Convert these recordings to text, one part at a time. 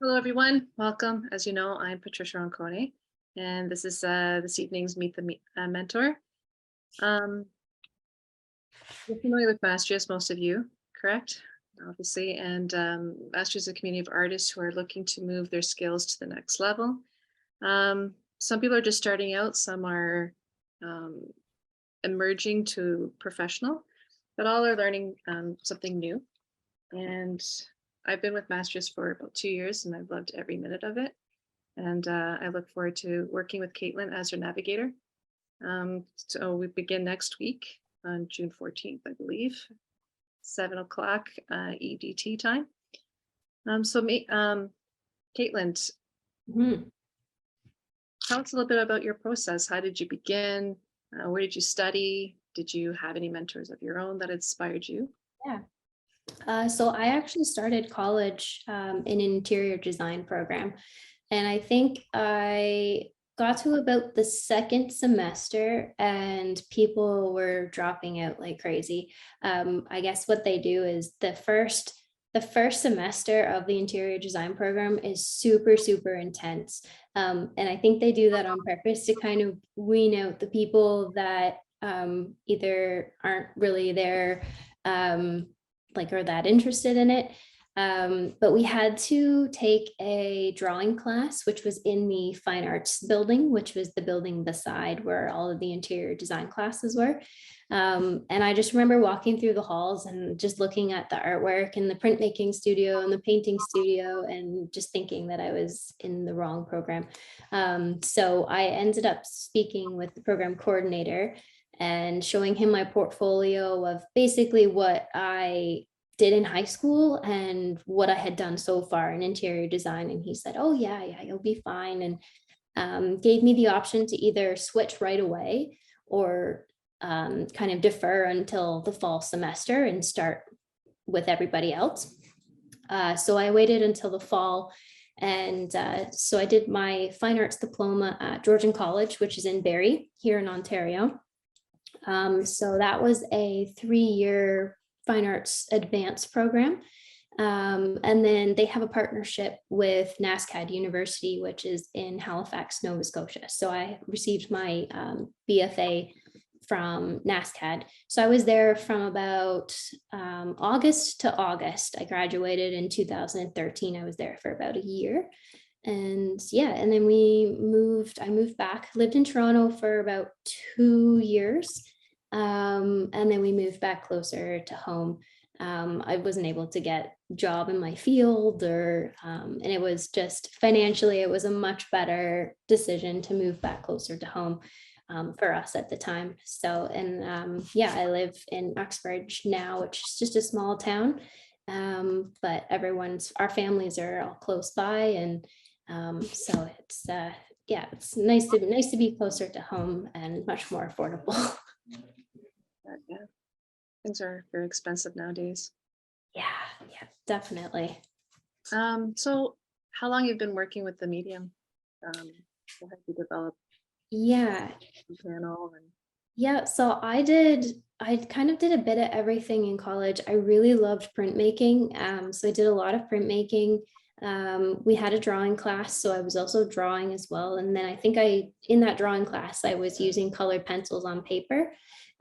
Hello, everyone. Welcome. As you know, I'm Patricia Roncone, and this is this evening's Meet the Mentor. Um, you're familiar with Mastrius, most of you, correct? Obviously, and Mastrius is a community of artists who are looking to move their skills to the next level. Some people are just starting out, some are um, emerging to professional, but all are learning something new. And I've been with Mastrius for about 2 years, and I've loved every minute of it. And I look forward to working with Kaitlin as her navigator. So we begin next week on June 14th, I believe, 7 o'clock EDT time. Kaitlin, Mhm. tell us a little bit about your process. How did you begin? Where did you study? Did you have any mentors of your own that inspired you? Yeah. So I actually started college in an interior design program. And I think I got to about the second semester and people were dropping out like crazy. I guess what they do is the first semester of the interior design program is super, super intense. And I think they do that on purpose to kind of wean out the people that either aren't really there like are that interested in it. But we had to take a drawing class, which was in the fine arts building, which was the building beside where all of the interior design classes were. And I just remember walking through the halls and just looking at the artwork and the printmaking studio and the painting studio and just thinking that I was in the wrong program. So I ended up speaking with the program coordinator and showing him my portfolio of basically what I did in high school and what I had done so far in interior design. And he said, "Oh, yeah, you'll be fine." And gave me the option to either switch right away or kind of defer until the fall semester and start with everybody else. So I waited until the fall. And so I did my fine arts diploma at Georgian College, which is in Barrie here in Ontario. So that was a 3-year fine arts advanced program. And then they have a partnership with NASCAD University, which is in Halifax, Nova Scotia. So I received my BFA from NASCAD. So I was there from about August to August. I graduated in 2013. I was there for about a year. And yeah, and then I moved back, lived in Toronto for about 2 years. And then we moved back closer to home. I wasn't able to get a job in my field and it was just financially, it was a much better decision to move back closer to home for us at the time. So, and yeah, I live in Uxbridge now, which is just a small town. But our families are all close by, and so it's yeah, it's nice to be closer to home and much more affordable. Yeah, things are very expensive nowadays. Yeah, definitely. So how long you've been working with the medium? How have you developed Yeah, the channel and yeah. So I kind of did a bit of everything in college. I really loved printmaking. So I did a lot of printmaking. We had a drawing class, so I was also drawing as well. And then I think in that drawing class, I was using colored pencils on paper.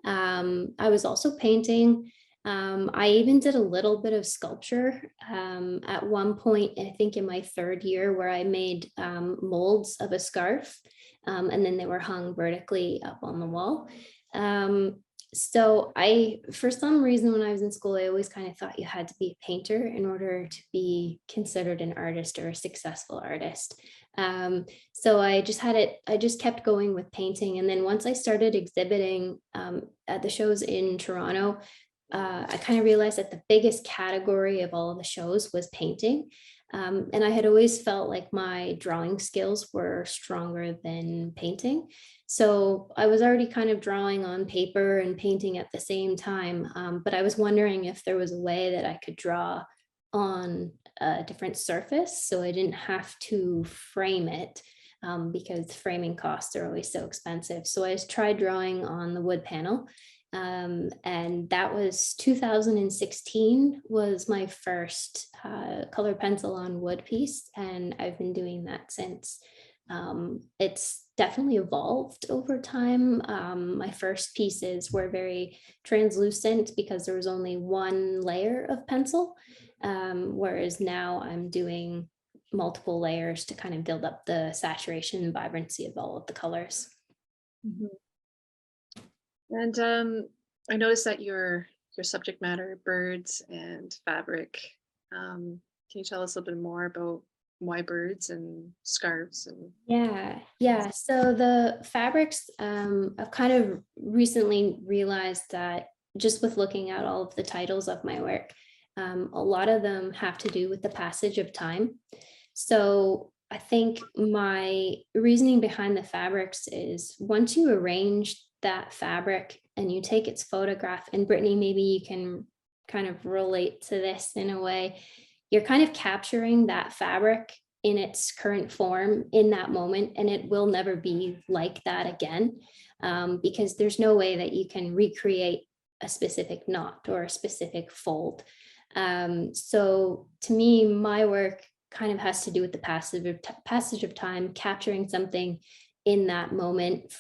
I was also painting. I even did a little bit of sculpture at one point, I think in my third year, where I made molds of a scarf, and then they were hung vertically up on the wall. So for some reason, when I was in school, I always kind of thought you had to be a painter in order to be considered an artist or a successful artist. So I just kept going with painting. And then once I started exhibiting at the shows in Toronto, I kind of realized that the biggest category of all of the shows was painting. And I had always felt like my drawing skills were stronger than painting. So I was already kind of drawing on paper and painting at the same time. But I was wondering if there was a way that I could draw on a different surface so I didn't have to frame it, because framing costs are always so expensive. So I tried drawing on the wood panel. And that was 2016 was my first colored pencil on wood piece, and I've been doing that since. It's definitely evolved over time. My first pieces were very translucent because there was only one layer of pencil, whereas now I'm doing multiple layers to kind of build up the saturation and vibrancy of all of the colors. Mhm. And I noticed that your subject matter, birds and fabric. Can you tell us a little bit more about why birds and scarves and Yeah. So the fabrics, I've kind of recently realized that just with looking at all of the titles of my work, a lot of them have to do with the passage of time. So I think my reasoning behind the fabrics is once you arrange that fabric and you take its photograph, and Brittany, maybe you can kind of relate to this in a way, you're kind of capturing that fabric in its current form in that moment, and it will never be like that again, because there's no way that you can recreate a specific knot or a specific fold. So to me, my work kind of has to do with the passage of time, capturing something in that moment,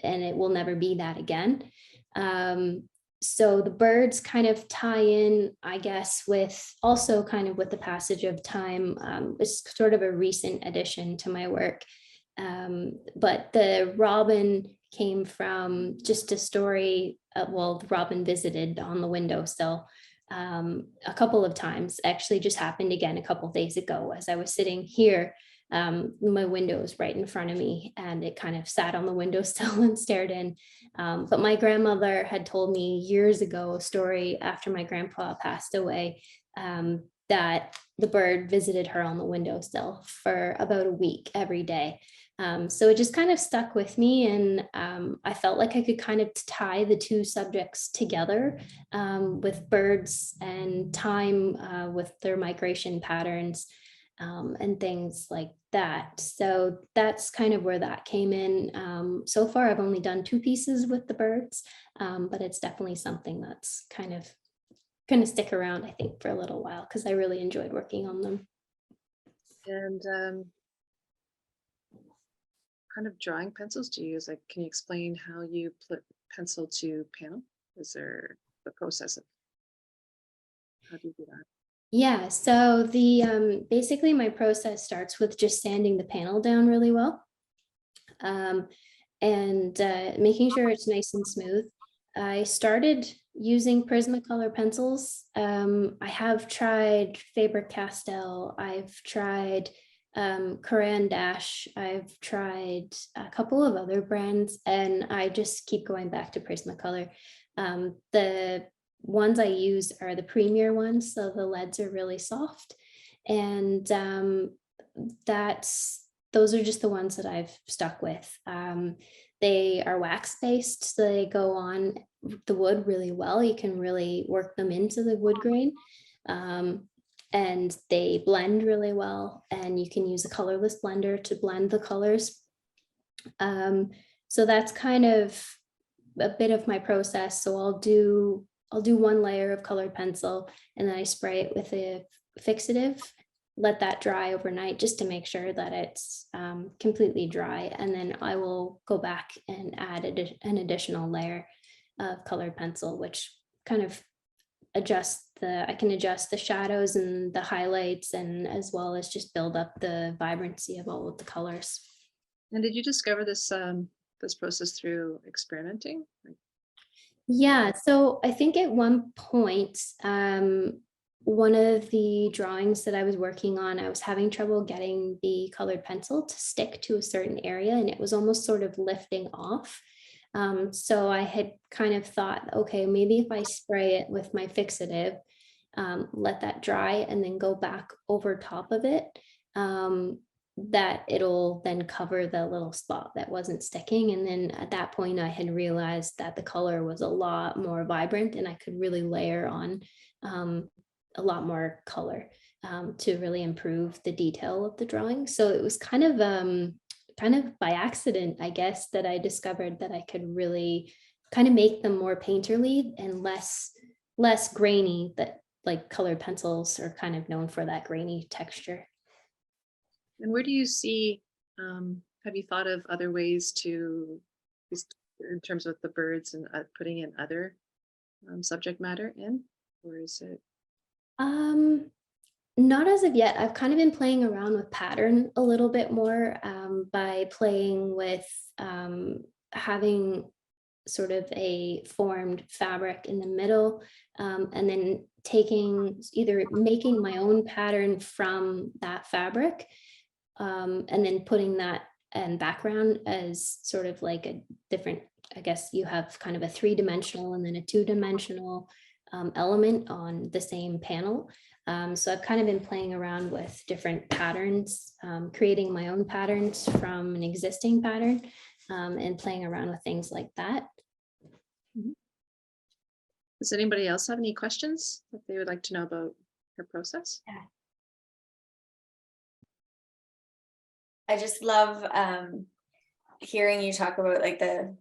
and it will never be that again. Um, so the birds kind of tie in, I guess, with also kind of with the passage of time. It's sort of a recent addition to my work. But the robin came from just a story. Well, the robin visited on the windowsill a couple of times. Actually, just happened again a couple of days ago as I was sitting here. My window is right in front of me, and it kind of sat on the windowsill and stared in. But my grandmother had told me years ago a story after my grandpa passed away, that the bird visited her on the windowsill for about a week every day. So it just kind of stuck with me, and I felt like I could kind of tie the two subjects together, with birds and time, with their migration patterns, and things like that. So that's kind of where that came in. So far, I've only done two pieces with the birds, but it's definitely something that's kind of going to stick around, I think, for a little while because I really enjoyed working on them. and kind of drawing pencils do you use? Like, can you explain how you put pencil to panel? Is there the process of how do you do that? Yeah, so the basically my process starts with just sanding the panel down really well, um, and making sure it's nice and smooth. I started using Prismacolor pencils. I have tried Faber-Castell. I've tried Caran d'Ache. I've tried a couple of other brands, and I just keep going back to Prismacolor. The ones I use are the premier ones, so the leads are really soft, and that's those are just the ones that I've stuck with. They are wax based, so they go on the wood really well. You can really work them into the wood grain. Um, and they blend really well, and you can use a colorless blender to blend the colors. So that's kind of a bit of my process. So I'll do one layer of colored pencil, and then I spray it with a fixative, let that dry overnight just to make sure that it's completely dry. And then I will go back and add an additional layer of colored pencil, which kind of I can adjust the shadows and the highlights, and as well as just build up the vibrancy of all of the colors. And did you discover this process through experimenting? Like, Yeah, so I think at one point, one of the drawings that I was working on, I was having trouble getting the colored pencil to stick to a certain area, and it was almost sort of lifting off. So I had kind of thought, okay, maybe if I spray it with my fixative, let that dry, and then go back over top of it, that it'll then cover the little spot that wasn't sticking. And then at that point, I had realized that the color was a lot more vibrant, and I could really layer on a lot more color to really improve the detail of the drawing. So it was kind of by accident, I guess, that I discovered that I could really kind of make them more painterly and less grainy, that like colored pencils are kind of known for that grainy texture. And where do you see, have you thought of other ways to, just in terms of the birds and putting in other subject matter in, or is it? Not as of yet. I've kind of been playing around with pattern a little bit more, by playing with having sort of a formed fabric in the middle, and then either making my own pattern from that fabric, and then putting that in background as sort of like a different, I guess you have kind of a 3-dimensional and then a 2-dimensional element on the same panel. So I've kind of been playing around with different patterns, creating my own patterns from an existing pattern, and playing around with things like that. Does anybody else have any questions that they would like to know about her process? Yeah. I just love hearing you talk about like the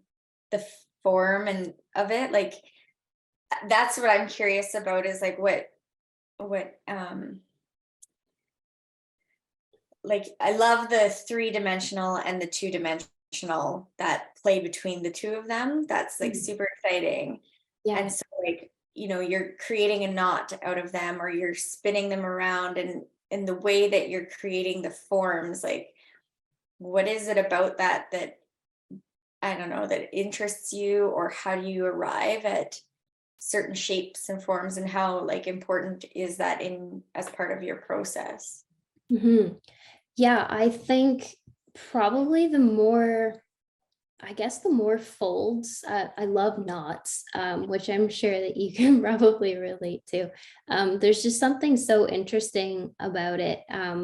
form and of it. Like that's what I'm curious about, is like what like I love the 3-dimensional and the 2-dimensional, that play between the two of them. That's like super exciting. Yeah. And so like, you're creating a knot out of them, or you're spinning them around, and in the way that you're creating the forms, like what is it about that I don't know, that interests you, or how do you arrive at certain shapes and forms, and how like important is that as part of your process? Mm-hmm. Yeah, I think probably the more folds. I love knots, which I'm sure that you can probably relate to. There's just something so interesting about it,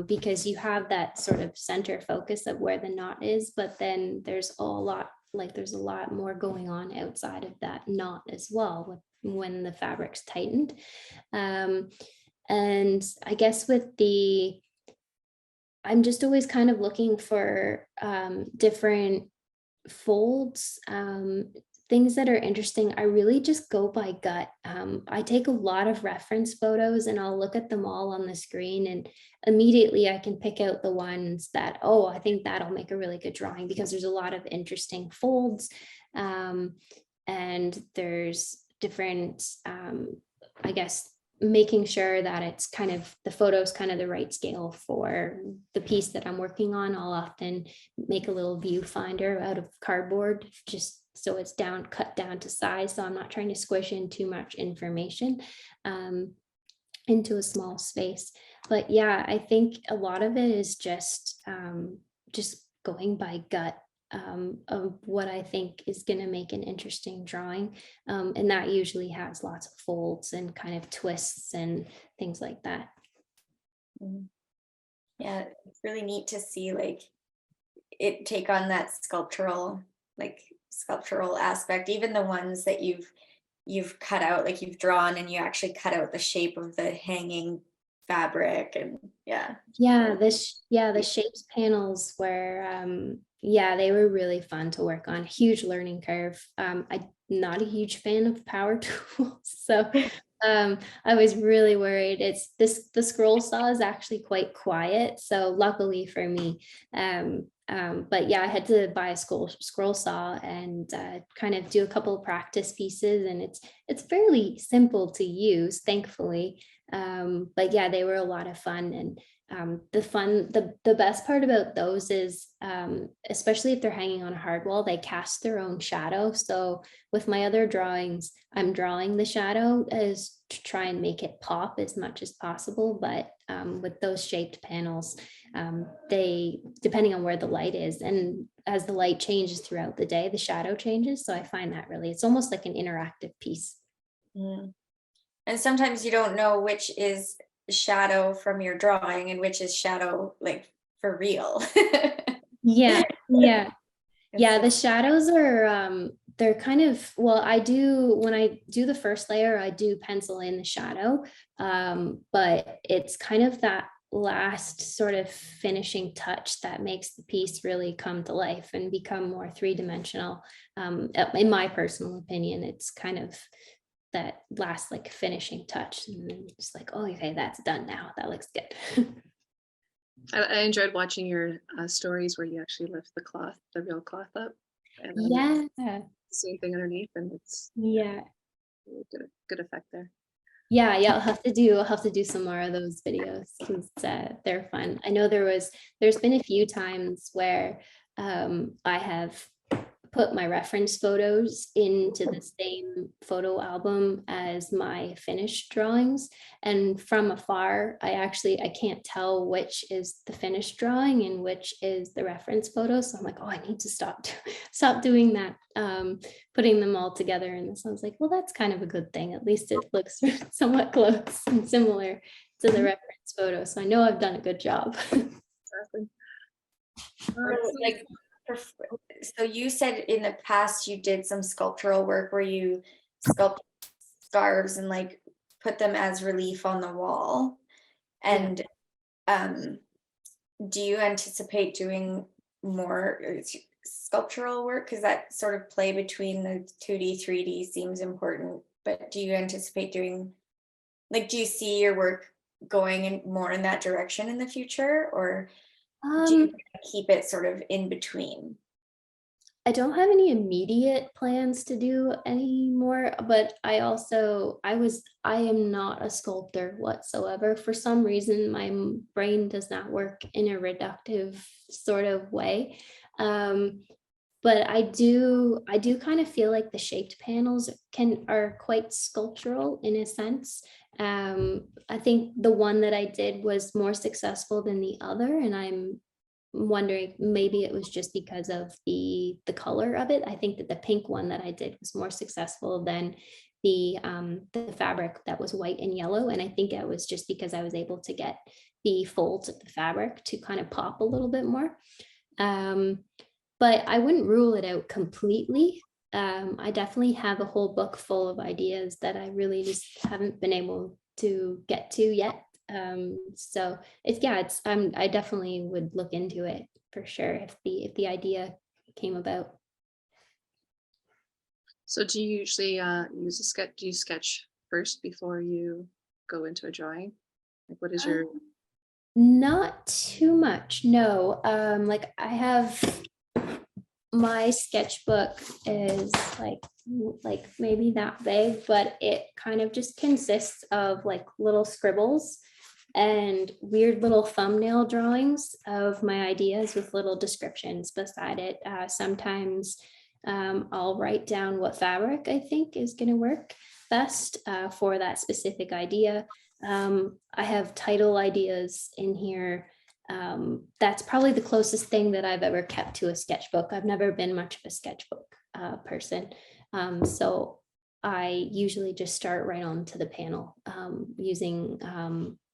because you have that sort of center focus of where the knot is, but then there's a lot more going on outside of that knot as well when the fabric's tightened. And I guess I'm just always kind of looking for different folds, things that are interesting. I really just go by gut. I take a lot of reference photos and I'll look at them all on the screen, and immediately I can pick out the ones that, oh, I think that'll make a really good drawing, because there's a lot of interesting folds, and there's different, I guess, making sure that it's kind of, the photo's kind of the right scale for the piece that I'm working on. I'll often make a little viewfinder out of cardboard, just so it's cut down to size. So I'm not trying to squish in too much information into a small space. But yeah, I think a lot of it is just going by gut, of what I think is going to make an interesting drawing. And that usually has lots of folds and kind of twists and things like that. Yeah, it's really neat to see like it take on that sculptural aspect. Even the ones that you've cut out, like you've drawn and you actually cut out the shape of the hanging fabric, and the shapes panels were they were really fun to work on. Huge learning curve. I'm not a huge fan of power tools, so I was really worried. The scroll saw is actually quite quiet, so luckily for me. But yeah, I had to buy a scroll saw and kind of do a couple of practice pieces, and it's fairly simple to use, thankfully. But yeah, they were a lot of fun. And the best part about those is, especially if they're hanging on a hard wall, they cast their own shadow. So with my other drawings, I'm drawing the shadow as to try and make it pop as much as possible. But with those shaped panels, they, depending on where the light is, and as the light changes throughout the day, the shadow changes. So I find that it's almost like an interactive piece. And sometimes you don't know which is shadow from your drawing and which is shadow like for real. Yeah. The shadows are they're kind of, well, when I do the first layer, I do pencil in the shadow, but it's kind of that last sort of finishing touch that makes the piece really come to life and become more three-dimensional. In my personal opinion, it's kind of that last like finishing touch, and then it's like, oh, okay, that's done now. That looks good. I enjoyed watching your stories where you actually lift the real cloth up, and then Yeah, the same thing underneath, and it's yeah. really good effect there. Yeah, I'll have to do some more of those videos because they're fun. I know there's been a few times where I have put my reference photos into the same photo album as my finished drawings, and from afar I can't tell which is the finished drawing and which is the reference photo, so I'm like, oh, I need to stop doing that, putting them all together. And this, I was like, well, that's kind of a good thing, at least it looks somewhat close and similar to the reference photo, so I know I've done a good job. Exactly. Like, so you said in the past you did some sculptural work where you sculpt scarves and like put them as relief on the wall. And do you anticipate doing more sculptural work? Because that sort of play between the 2D, 3D seems important. But do you anticipate doing, like, do you see your work going in more in that direction in the future, or do you keep it sort of in between? I don't have any immediate plans to do any more, but I am not a sculptor whatsoever. For some reason, my brain does not work in a reductive sort of way. But I do kind of feel like the shaped panels are quite sculptural in a sense. I think the one that I did was more successful than the other, and I'm wondering maybe it was just because of the color of it. I think that the pink one that I did was more successful than the fabric that was white and yellow, and I think it was just because I was able to get the folds of the fabric to kind of pop a little bit more. But I wouldn't rule it out completely. I definitely have a whole book full of ideas that I really just haven't been able to get to yet. So I definitely would look into it for sure if the idea came about. So do you usually use a sketch? Do you sketch first before you go into a drawing? Like, what is your? Not too much, no. Like I have my sketchbook is like maybe that big, but it kind of just consists of like little scribbles and weird little thumbnail drawings of my ideas with little descriptions beside it. Sometimes I'll write down what fabric I think is going to work best for that specific idea. I have title ideas in here. That's probably the closest thing that I've ever kept to a sketchbook. I've never been much of a sketchbook person. So I usually just start right on to the panel using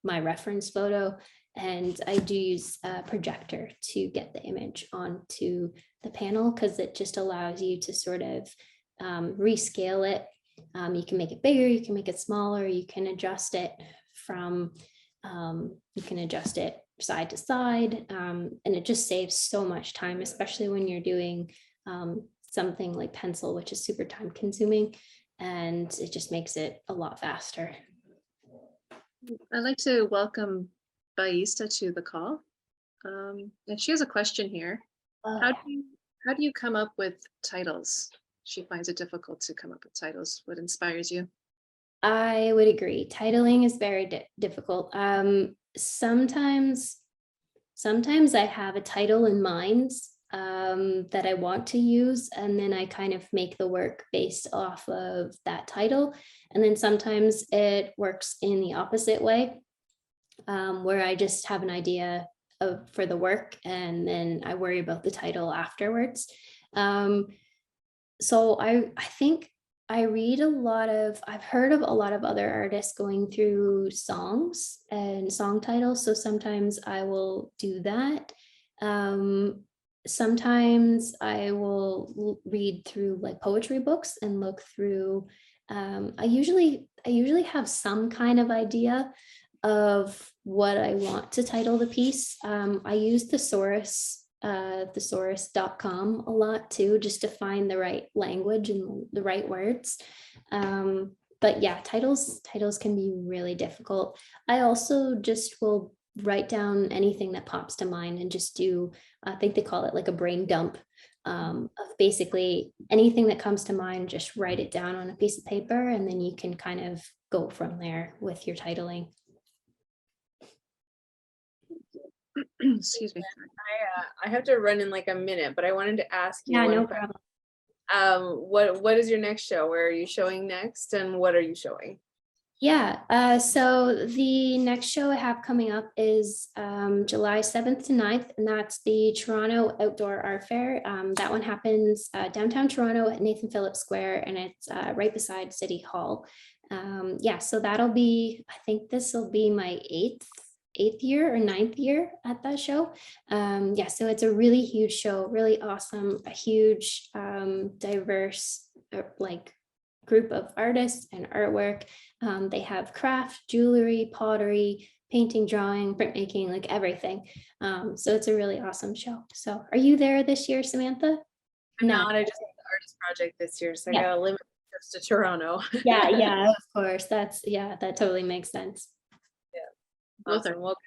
my reference photo, and I do use a projector to get the image onto the panel because it just allows you to sort of rescale it. You can make it bigger, you can make it smaller, you can adjust it side to side, and it just saves so much time, especially when you're doing something like pencil, which is super time consuming, and it just makes it a lot faster. I'd like to welcome Baista to the call, and she has a question here. How do you come up with titles? She finds it difficult to come up with titles. What inspires you? I would agree. Titling is very difficult. Sometimes I have a title in mind that I want to use, and then I kind of make the work based off of that title. And then sometimes it works in the opposite way, where I just have an idea for the work, and then I worry about the title afterwards. So I think I've heard of a lot of other artists going through songs and song titles. So sometimes I will do that. Sometimes I will read through like poetry books and look through. I usually have some kind of idea of what I want to title the piece. I use thesaurus.com a lot too, just to find the right language and the right words. But yeah, titles can be really difficult. I also just will write down anything that pops to mind and just do, I think they call it like a brain dump, of basically anything that comes to mind, just write it down on a piece of paper, and then you can kind of go from there with your titling. Excuse me. I have to run in like a minute, but I wanted to ask you Yeah, one no question. problem. What is your next show? Where are you showing next, and what are you showing? Yeah, so the next show I have coming up is July 7th to 9th, and that's the Toronto Outdoor Art Fair. That one happens downtown Toronto at Nathan Phillips Square, and it's right beside City Hall. Yeah, so that'll be, I think this will be my eighth year or ninth year at that show. Yeah, so it's a really huge show, really awesome, a huge diverse like group of artists and artwork. They have craft, jewelry, pottery, painting, drawing, printmaking, like everything. So it's a really awesome show. So are you there this year, Samantha? I'm No. not. I just did the artist project this year, so Yeah. I got a limited trips to Toronto. Yeah, of course. That totally makes sense. Both are. Awesome. Well,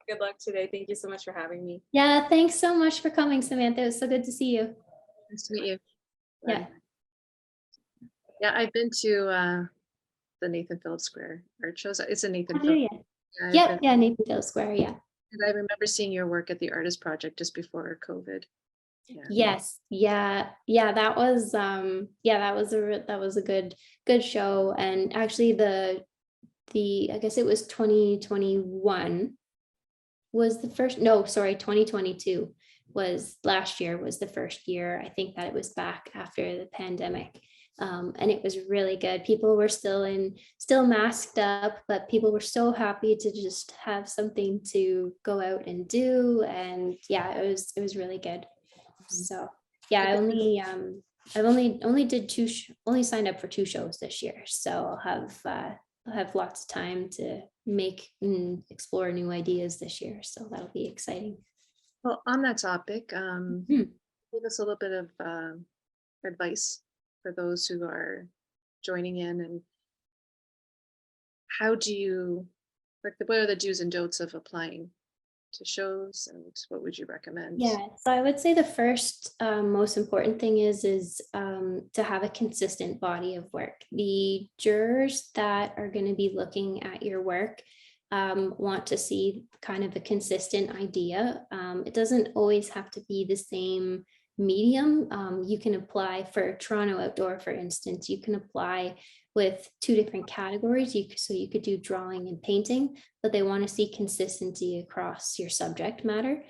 good luck today. Thank you so much for having me. Yeah, thanks so much for coming, Samantha. It was so good to see you. Nice to meet you. Yeah. Yeah, I've been to the Nathan Phillips Square art shows. It's a Nathan How do you? Phillips. I've Yep, been- yeah, Nathan Phillips Square, yeah. And I remember seeing your work at the Artist Project just before COVID. Yeah. Yes, yeah, that was that was a good show. And actually the I guess it was 2021 was the first, no, sorry, 2022 was last year, was the first year I think that it was back after the pandemic. And it was really good. People were still masked up, but people were so happy to just have something to go out and do. And yeah, it was really good. So yeah, I've only did only signed up for 2 shows this year. So I'll have lots of time to make and explore new ideas this year. So that'll be exciting. Well, on that topic, Mhm. give us a little bit of advice for those who are joining in, and how do you, like, what are the do's and don'ts of applying to shows, and what would you recommend? Yeah, so I would say the first most important thing is to have a consistent body of work. The jurors that are going to be looking at your work want to see kind of a consistent idea. It doesn't always have to be the same medium. You can apply for Toronto Outdoor, for instance. You can apply with 2 different categories. So you could do drawing and painting, but they want to see consistency across your subject matter.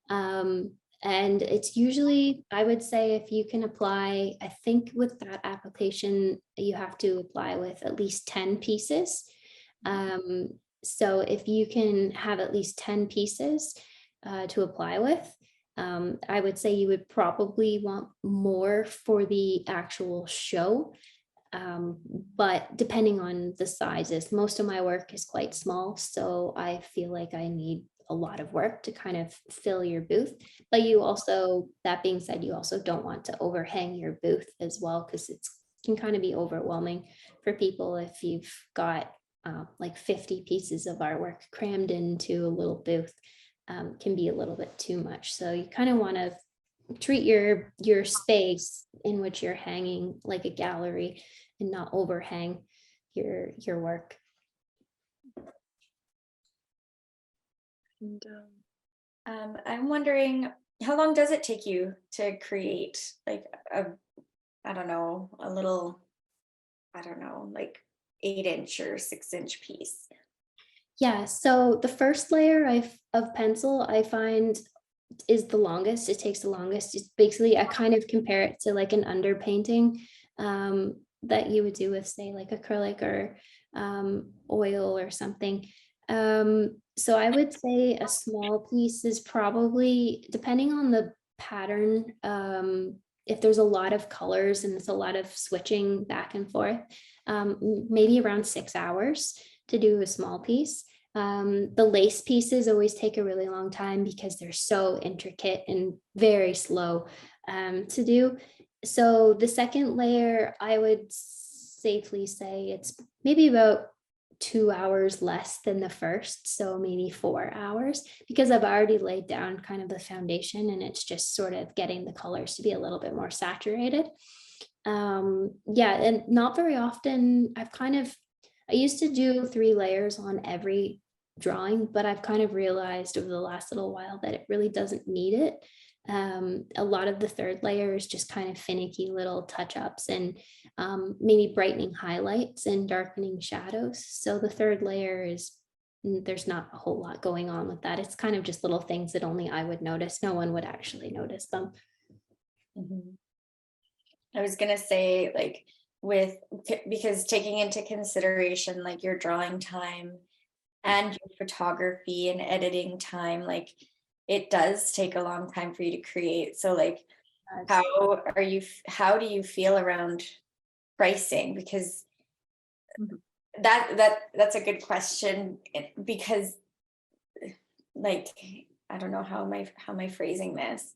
And it's usually, I would say, if you can apply, I think with that application, you have to apply with at least 10 pieces. So if you can have at least 10 pieces to apply with, I would say you would probably want more for the actual show. But depending on the sizes, most of my work is quite small, so I feel like I need a lot of work to kind of fill your booth. But you also, that being said, you also don't want to overhang your booth as well, because it can kind of be overwhelming for people if you've got like 50 pieces of artwork crammed into a little booth. Can be a little bit too much. So you kind of want to treat your space in which you're hanging like a gallery and not overhang your work. And, I'm wondering, how long does it take you to create like I don't know, like 8-inch or 6-inch piece? Yeah, so the first layer of pencil I find is the longest. It takes the longest. It's basically, I kind of compare it to like an underpainting that you would do with, say, like acrylic or oil or something. So I would say a small piece is probably, depending on the pattern, if there's a lot of colors and it's a lot of switching back and forth, maybe around 6 hours to do a small piece. The lace pieces always take a really long time because they're so intricate and very slow to do. So the second layer, I would safely say it's maybe about 2 hours less than the first, so maybe 4 hours, because I've already laid down kind of the foundation and it's just sort of getting the colors to be a little bit more saturated. Yeah, and not very often. I used to do 3 layers on every drawing, but I've kind of realized over the last little while that it really doesn't need it. A lot of the third layer is just kind of finicky little touch-ups and maybe brightening highlights and darkening shadows. So the third layer is, there's not a whole lot going on with that. It's kind of just little things that only I would notice. No one would actually notice them. Mhm. I was gonna say, like, because taking into consideration like your drawing time and your photography and editing time, like it does take a long time for you to create. So like, how do you feel around pricing? Because Mhm. that's a good question, because like, I don't know how am I phrasing this.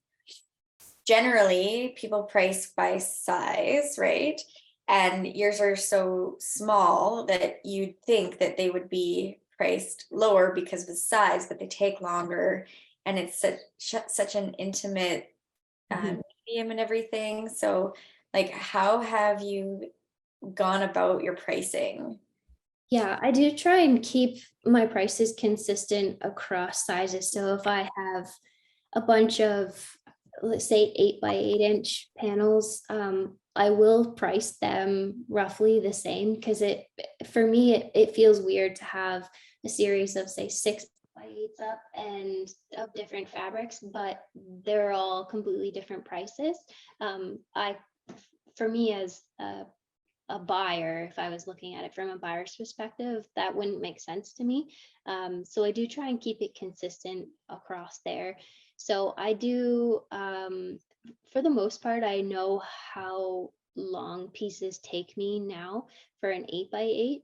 Generally, people price by size, right? And yours are so small that you'd think that they would be priced lower because of the size, but they take longer, and it's such an intimate Mhm. medium and everything. So, like, how have you gone about your pricing? Yeah, I do try and keep my prices consistent across sizes. So if I have a bunch of, let's say, 8 by 8 inch panels, I will price them roughly the same, because for me, it feels weird to have a series of, say, 6 by 8s up and of different fabrics, but they're all completely different prices. For me, as a buyer, if I was looking at it from a buyer's perspective, that wouldn't make sense to me. So I do try and keep it consistent across there. So I do, for the most part, I know how long pieces take me now for an 8 by 8.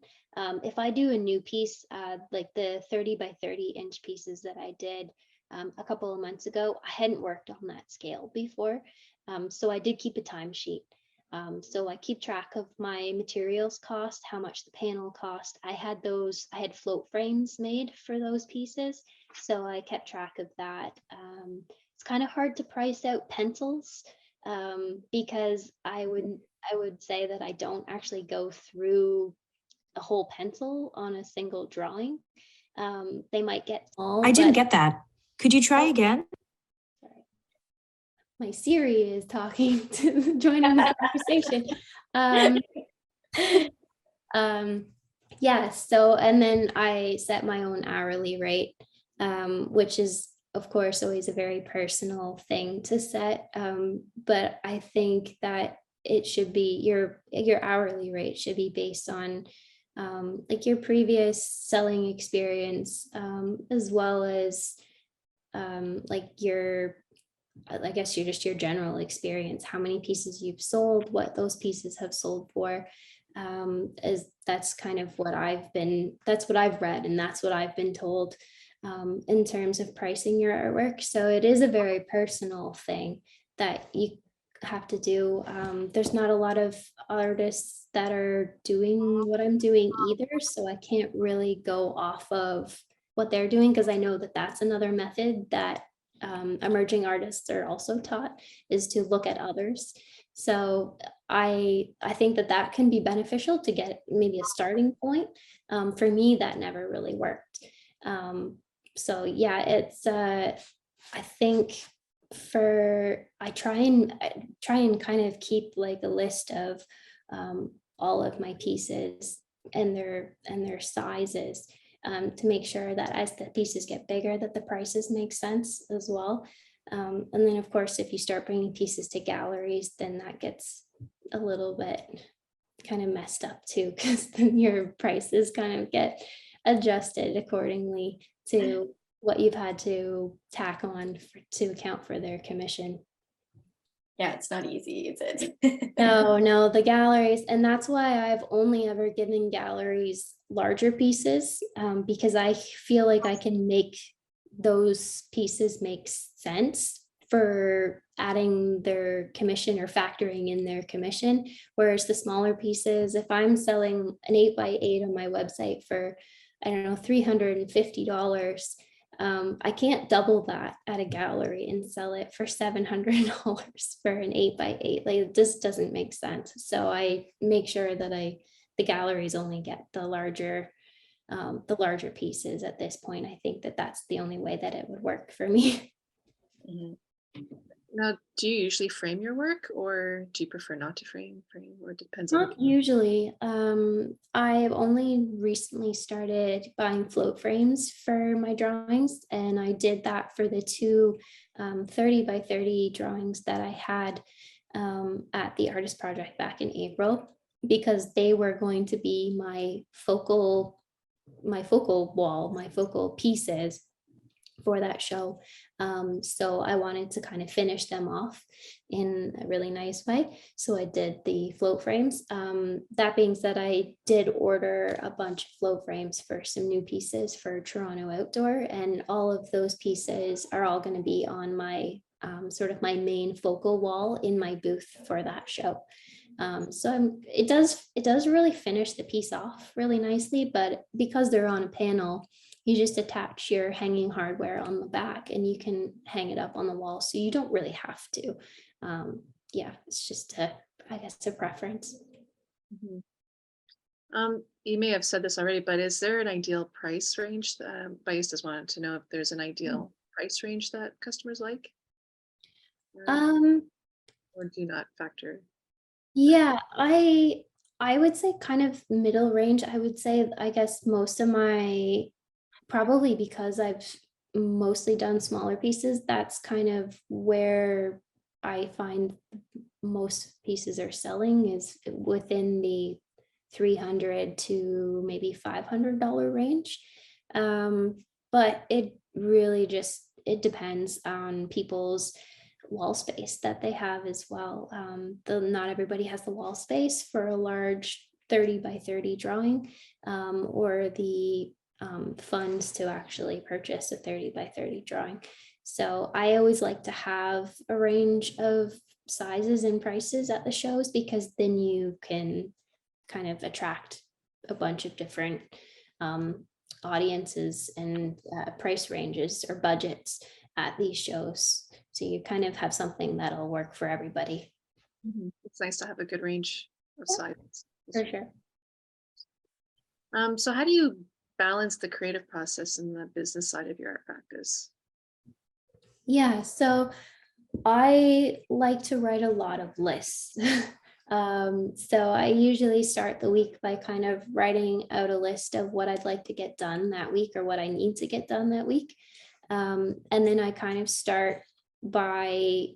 If I do a new piece, like the 30 by 30 inch pieces that I did a couple of months ago, I hadn't worked on that scale before. So I did keep a timesheet. So I keep track of my materials cost, how much the panel cost. I had float frames made for those pieces, so I kept track of that. It's kind of hard to price out pencils, because I would say that I don't actually go through a whole pencil on a single drawing. They might get small. I didn't but- get that. Could you try Oh. again? Sorry. My Siri is talking to join on the conversation. Yeah, so, and then I set my own hourly rate, which is, of course, always a very personal thing to set. But I think that it should be your hourly rate should be based on like your previous selling experience, as well as like I guess your general experience, how many pieces you've sold, what those pieces have sold for. That's kind of that's what I've read, and that's what I've been told in terms of pricing your artwork. So it is a very personal thing that you have to do. There's not a lot of artists that are doing what I'm doing either, so I can't really go off of what they're doing, because I know that that's another method that emerging artists are also taught, is to look at others. So I think that can be beneficial to get maybe a starting point. For me, that never really worked. So yeah, it's I think I try and kind of keep like a list of all of my pieces and their sizes, to make sure that as the pieces get bigger, that the prices make sense as well. And then, of course, if you start bringing pieces to galleries, then that gets a little bit kind of messed up too, because then your prices kind of get adjusted accordingly to what you've had to tack on to account for their commission. Yeah, it's not easy, is it? No, the galleries, and that's why I've only ever given galleries larger pieces, because I feel like I can make those pieces make sense for adding their commission or factoring in their commission. Whereas the smaller pieces, if I'm selling an 8x8 on my website for, I don't know, $350, I can't double that at a gallery and sell it for $700 for an 8x8. Like, it just doesn't make sense. So I make sure that the galleries only get the larger pieces at this point. I think that that's the only way that it would work for me. Mhm. Now, do you usually frame your work, or do you prefer not to frame, or it depends on Not usually. I've only recently started buying float frames for my drawings, and I did that for the two 30x30 drawings that I had at the artist project back in April, because they were going to be my focal wall, my focal pieces for that show. So I wanted to kind of finish them off in a really nice way. So I did the float frames. That being said, I did order a bunch of float frames for some new pieces for Toronto Outdoor, and all of those pieces are all going to be on my sort of my main focal wall in my booth for that show. So it does really finish the piece off really nicely, but because they're on a panel, you just attach your hanging hardware on the back and you can hang it up on the wall. So you don't really have to. Yeah, it's just I guess a preference. Mhm. You may have said this already, but is there an ideal price range? Bias just wanted to know if there's an ideal price range that customers like, Um, or do you not factor? yeah, I would say kind of middle range. I would say, I guess most of my, probably because I've mostly done smaller pieces, that's kind of where I find most pieces are selling, is within the $300 to maybe $500 range. But it really just, it depends on people's wall space that they have as well. Not everybody has the wall space for a large 30x30 drawing, or the funds to actually purchase a 30x30 drawing. So I always like to have a range of sizes and prices at the shows, because then you can kind of attract a bunch of different audiences and price ranges or budgets at these shows. So you kind of have something that'll work for everybody. It's nice to have a good range of Yeah, sizes. for sure. So how do you balance the creative process and the business side of your art practice? Yeah, so I like to write a lot of lists. So I usually start the week by kind of writing out a list of what I'd like to get done that week, or what I need to get done that week. And then I kind of start by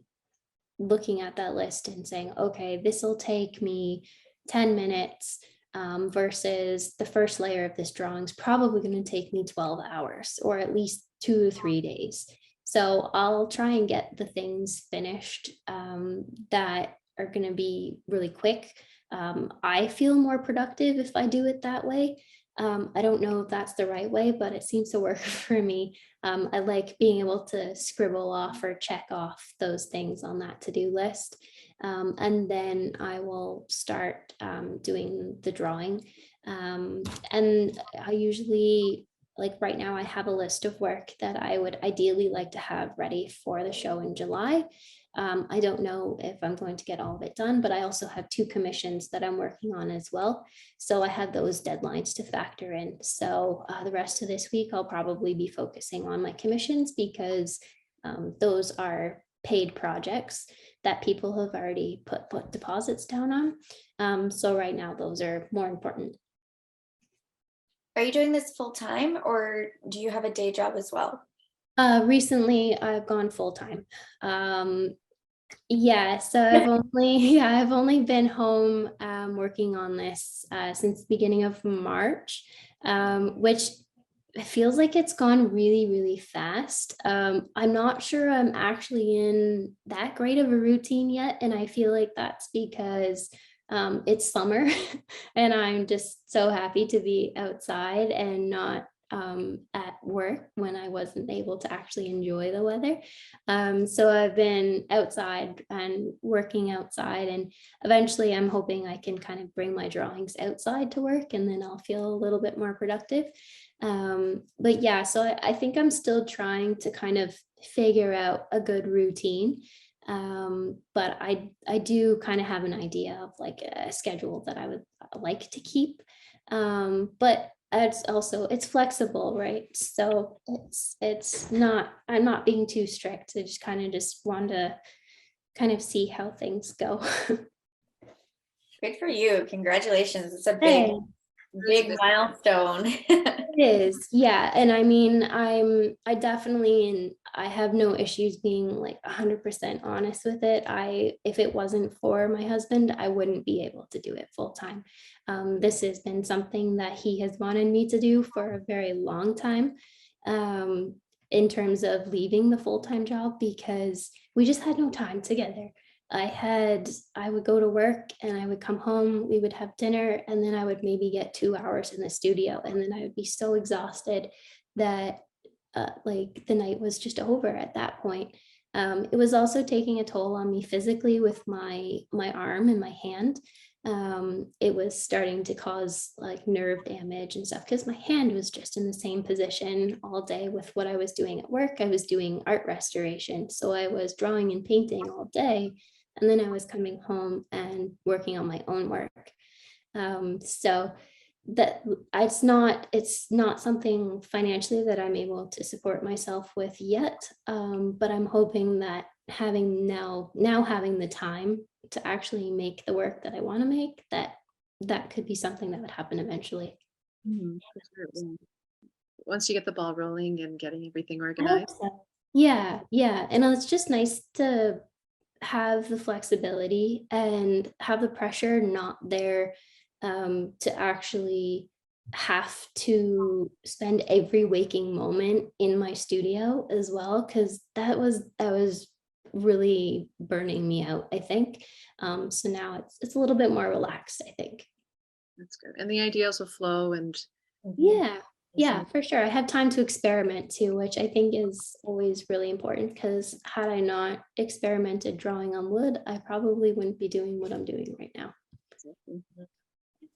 looking at that list and saying, okay, this will take me 10 minutes, versus the first layer of this drawing is probably going to take me 12 hours, or at least 2 to 3 days. So I'll try and get the things finished that are going to be really quick. I feel more productive if I do it that way. I don't know if that's the right way, but it seems to work for me. I like being able to scribble off or check off those things on that to-do list. And then I will start doing the drawing. And I usually, like right now, I have a list of work that I would ideally like to have ready for the show in July. I don't know if I'm going to get all of it done, but I also have 2 commissions that I'm working on as well. So I have those deadlines to factor in. So the rest of this week, I'll probably be focusing on my commissions, because those are paid projects that people have already put deposits down on. So right now, those are more important. Are you doing this full time, or do you have a day job as well? Recently, I've gone full time. Yeah, so I've only been home working on this since the beginning of March, which feels like it's gone really, really fast. I'm not sure I'm actually in that great of a routine yet, and I feel like that's because It's summer and I'm just so happy to be outside and not at work when I wasn't able to actually enjoy the weather. So I've been outside and working outside, and eventually I'm hoping I can kind of bring my drawings outside to work, and then I'll feel a little bit more productive. But yeah, so I think I'm still trying to kind of figure out a good routine. But I do kind of have an idea of like a schedule that I would like to keep. But it's flexible, right? So it's not, I'm not being too strict. I just kind of just want to kind of see how things go. Good for you. Congratulations. It's a Hey. big milestone. It is, yeah. And I mean, I definitely, and I have no issues being like 100% honest with it. If it wasn't for my husband, I wouldn't be able to do it full time. This has been something that he has wanted me to do for a very long time, in terms of leaving the full-time job, because we just had no time together. I would go to work and I would come home, we would have dinner, and then I would maybe get 2 hours in the studio, and then I would be so exhausted that like the night was just over at that point. It was also taking a toll on me physically with my arm and my hand. It was starting to cause like nerve damage and stuff because my hand was just in the same position all day with what I was doing at work. I was doing art restoration, so I was drawing and painting all day, and then I was coming home and working on my own work. So that it's not something financially that I'm able to support myself with yet. But I'm hoping that having now having the time to actually make the work that I want to make, that could be something that would happen eventually. Once you get the ball rolling and getting everything I hope organized. so. Yeah, yeah. And it's just nice to have the flexibility and have the pressure not there, to actually have to spend every waking moment in my studio as well, because that was really burning me out, I think. So now it's a little bit more relaxed, I think. That's good. And the ideas will flow and Yeah, yeah, for sure. I have time to experiment too, which I think is always really important, because had I not experimented drawing on wood, I probably wouldn't be doing what I'm doing right now.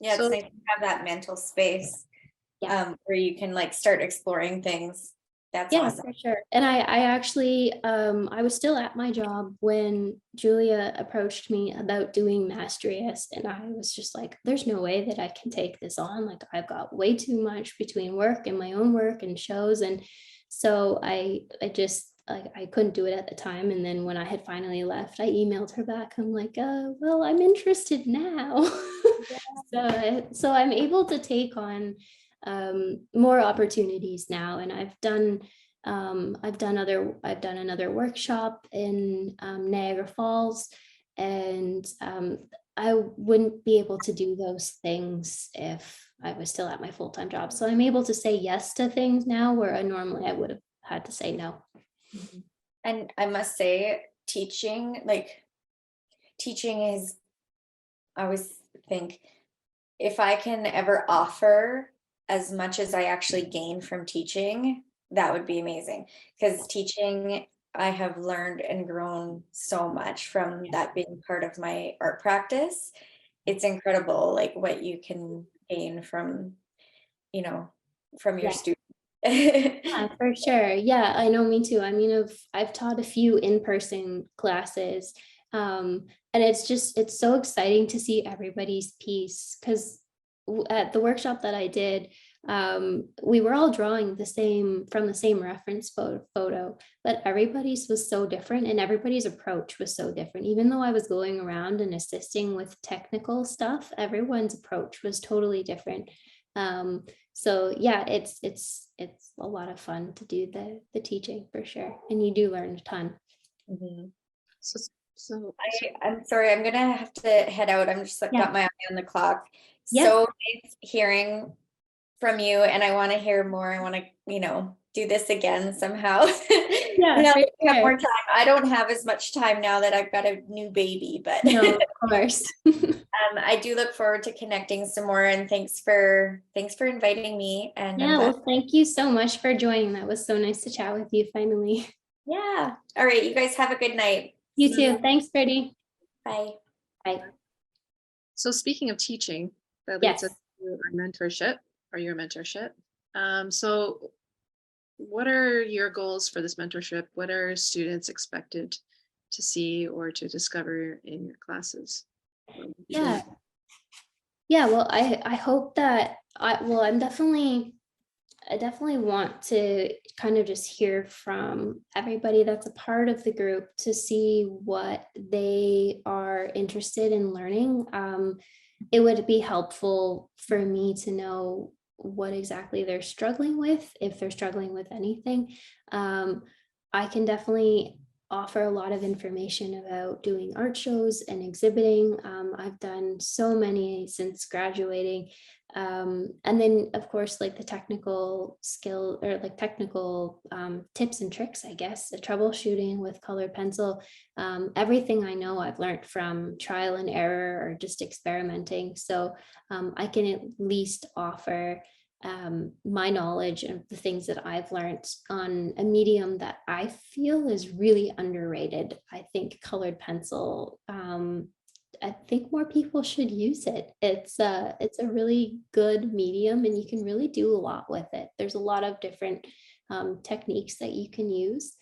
Yeah, So- it's nice to have that mental space, Yeah. where you can like start exploring things. That's Yeah, awesome. for sure. And I actually, I was still at my job when Julia approached me about doing Mastrius, and I was just like, there's no way that I can take this on. Like, I've got way too much between work and my own work and shows. And so I just, like, I couldn't do it at the time. And then when I had finally left, I emailed her back. I'm like, well, I'm interested now. So I'm able to take on more opportunities now, and I've done another workshop in Niagara Falls, and I wouldn't be able to do those things if I was still at my full-time job. So I'm able to say yes to things now where normally I would have had to say no. And I must say, teaching is, I always think, if I can ever offer as much as I actually gain from teaching, that would be amazing. Because teaching, I have learned and grown so much from that being part of my art practice. It's incredible, like what you can gain from, from your Yeah. students. Yeah, for sure. Yeah, I know, me too. I mean, I've taught a few in-person classes, and it's so exciting to see everybody's piece, because at the workshop that I did, we were all drawing from the same reference photo, but everybody's was so different, and everybody's approach was so different. Even though I was going around and assisting with technical stuff, everyone's approach was totally different. So yeah, it's a lot of fun to do the teaching, for sure, and you do learn a ton. Mhm. So I'm sorry, I'm gonna have to head out. I'm just like, Yeah. got my eye on the clock. Yeah. So nice hearing from you, and I want to hear more. I want to, do this again somehow. Yeah, Now for that we have sure. more time. I don't have as much time now that I've got a new baby, but No, of course. I do look forward to connecting some more, and thanks for inviting me. And I'm Yeah, glad. well, thank you so much for joining. That was so nice to chat with you finally. Yeah. All right. You guys have a good night. You too. Thanks, Brittany. Bye. Bye. So speaking of teaching, that leads us to our mentorship or your mentorship. So what are your goals for this mentorship? What are students expected to see or to discover in your classes? Yeah. Yeah, well, I hope that I definitely want to kind of just hear from everybody that's a part of the group to see what they are interested in learning. It would be helpful for me to know what exactly they're struggling with, if they're struggling with anything. I can definitely offer a lot of information about doing art shows and exhibiting. I've done so many since graduating. And then of course, like the technical skill or like technical tips and tricks, I guess, the troubleshooting with colored pencil. Everything I know I've learned from trial and error or just experimenting. So I can at least offer my knowledge of the things that I've learned on a medium that I feel is really underrated. I think colored pencil, I think more people should use it. It's a really good medium and you can really do a lot with it. There's a lot of different techniques that you can use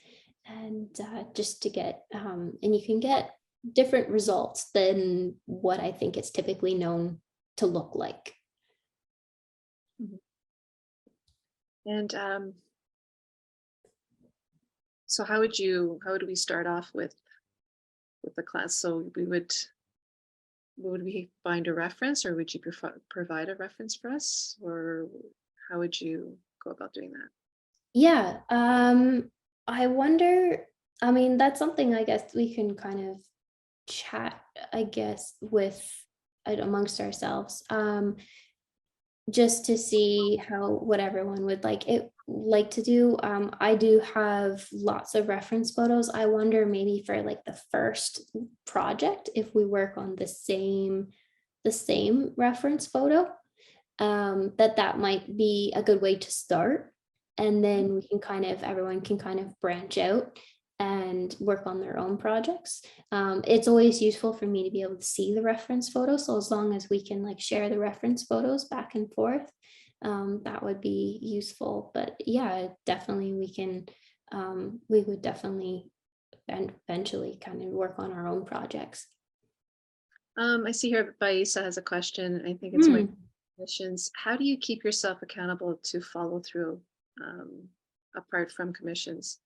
and just to get, and you can get different results than what I think it's typically known to look like. And so how would we start off with the class? So would we find a reference, or would you provide a reference for us, or how would you go about doing that? Yeah, I wonder, I mean, that's something I guess we can kind of chat, I guess, with amongst ourselves. Just to see what everyone would like to do. I do have lots of reference photos. I wonder maybe for like the first project, if we work on the same reference photo, that might be a good way to start. And then we can everyone can kind of branch out and work on their own projects. It's always useful for me to be able to see the reference photos. So as long as we can like share the reference photos back and forth, that would be useful. But yeah, definitely we would definitely eventually kind of work on our own projects. I see here Baisa has a question. I think it's my commissions. How do you keep yourself accountable to follow through apart from commissions?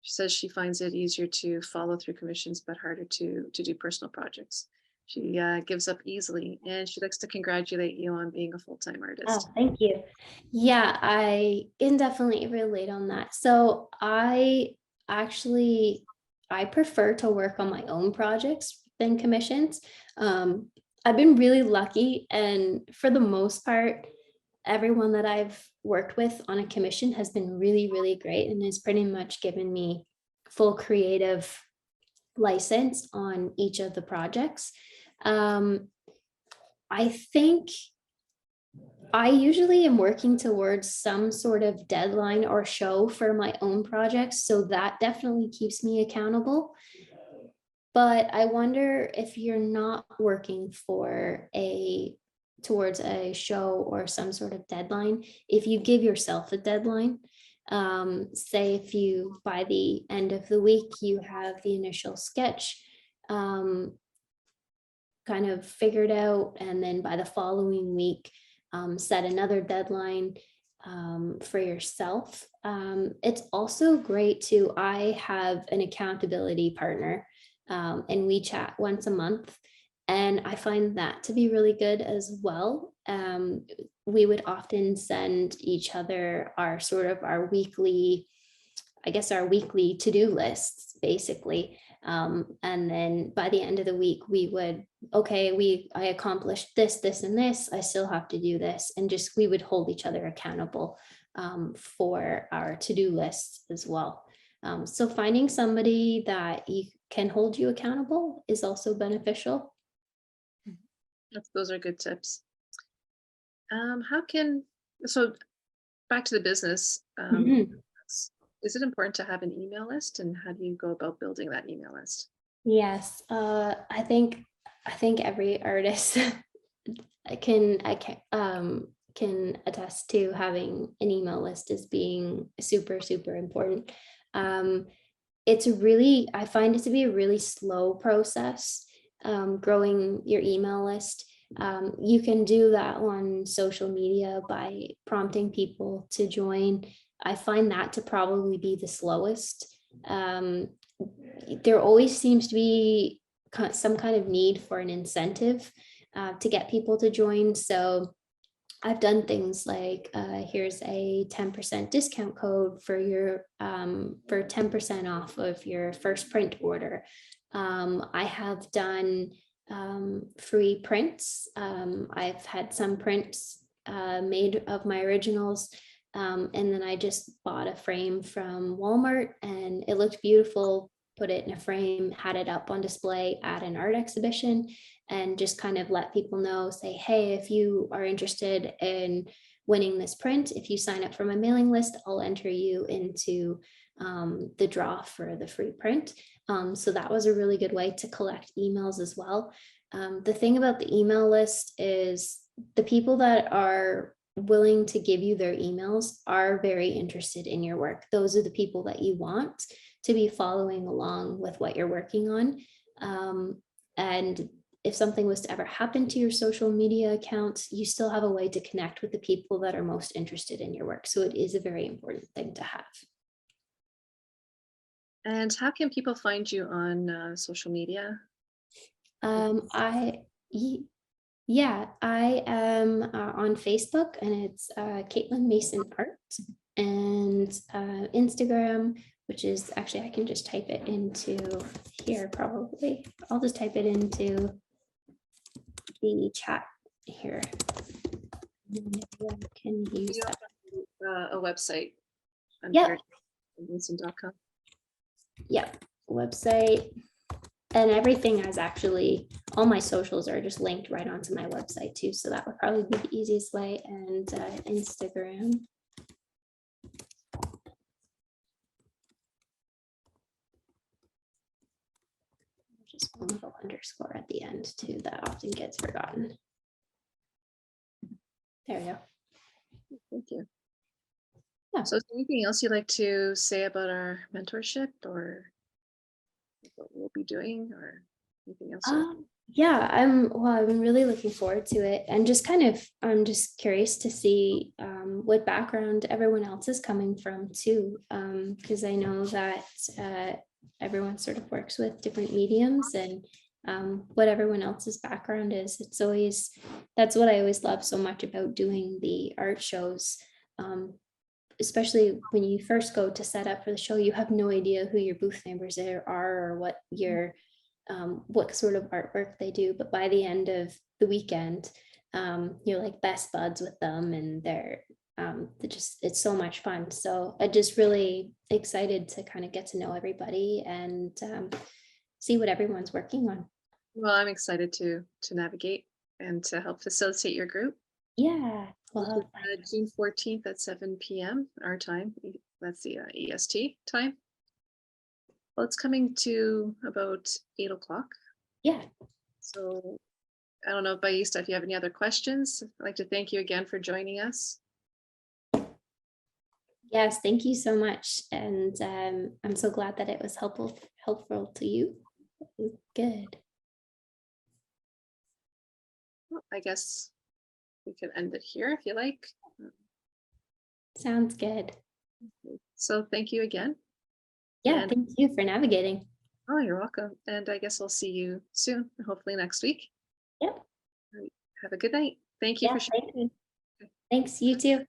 She says she finds it easier to follow through commissions, but harder to do personal projects. She gives up easily, and she likes to congratulate you on being a full-time artist. Oh, thank you. Yeah, I can definitely relate on that. So I prefer to work on my own projects than commissions. I've been really lucky, and for the most part, everyone that I've worked with on a commission has been really, really great and has pretty much given me full creative license on each of the projects. I think I usually am working towards some sort of deadline or show for my own projects, so that definitely keeps me accountable. But I wonder if you're not working towards a show or some sort of deadline, if you give yourself a deadline, say if you, by the end of the week, you have the initial sketch kind of figured out, and then by the following week, set another deadline for yourself. It's also great to, I have an accountability partner and we chat once a month. And I find that to be really good as well. We would often send each other our weekly, I guess, our weekly to-do lists, basically. And then by the end of the week, we would, okay, I accomplished this, this, and this. I still have to do this. And just, we would hold each other accountable for our to-do lists as well. So finding somebody that you can hold you accountable is also beneficial. Those are good tips. So back to the business, Mhm. is it important to have an email list, and how do you go about building that email list? Yes, I think every artist can attest to having an email list as being super, super important. I find it to be a really slow process, growing your email list. You can do that on social media by prompting people to join. I find that to probably be the slowest. There always seems to be some kind of need for an incentive to get people to join. So I've done things like here's a 10% discount code for your for 10% off of your first print order. I have done free prints. I've had some prints made of my originals. And then I just bought a frame from Walmart and it looked beautiful, put it in a frame, had it up on display at an art exhibition, and just kind of let people know, say, hey, if you are interested in winning this print, if you sign up for my mailing list, I'll enter you into the draw for the free print. So that was a really good way to collect emails as well. The thing about the email list is the people that are willing to give you their emails are very interested in your work. Those are the people that you want to be following along with what you're working on. And if something was to ever happen to your social media accounts, you still have a way to connect with the people that are most interested in your work. So it is a very important thing to have. And how can people find you on social media? Yeah, I am on Facebook, and it's Kaitlin Mason Art, and Instagram, which is actually, I can just type it into here probably. I'll just type it into the chat here. And everyone can use You that. have a website. Yep. Vincent.com. Yep, website. And everything is actually, all my socials are just linked right onto my website too. So that would probably be the easiest way. And Instagram. Just one little underscore at the end too, that often gets forgotten. There we go. Thank you. Yeah. So is there anything else you'd like to say about our mentorship, or what we'll be doing, or anything else? Yeah, I'm really looking forward to it, and I'm just curious to see what background everyone else is coming from too, because I know that everyone sort of works with different mediums, and what everyone else's background is. That's what I always love so much about doing the art shows. Especially when you first go to set up for the show, you have no idea who your booth neighbors are or what sort of artwork they do. But by the end of the weekend, you're like best buds with them, and it's so much fun. So I'm just really excited to kind of get to know everybody and see what everyone's working on. Well, I'm excited to navigate and to help facilitate your group. Yeah. Which Well, is, June 14th at 7 p.m. our time. That's the EST time. Well, it's coming to about 8 o'clock. yeah. So I don't know, Baista, if you have any other questions. I'd like to thank you again for joining us. Yes, thank you so much. And I'm so glad that it was helpful to you. It was good. Well, I guess we can end it here if you like. Sounds good. So thank you again. Yeah, And thank you for navigating. oh, you're welcome. And I guess I'll see you soon, hopefully next week. Yep. All right. Have a good night. Thank you Yeah, for sharing. thank you. Thanks, you too.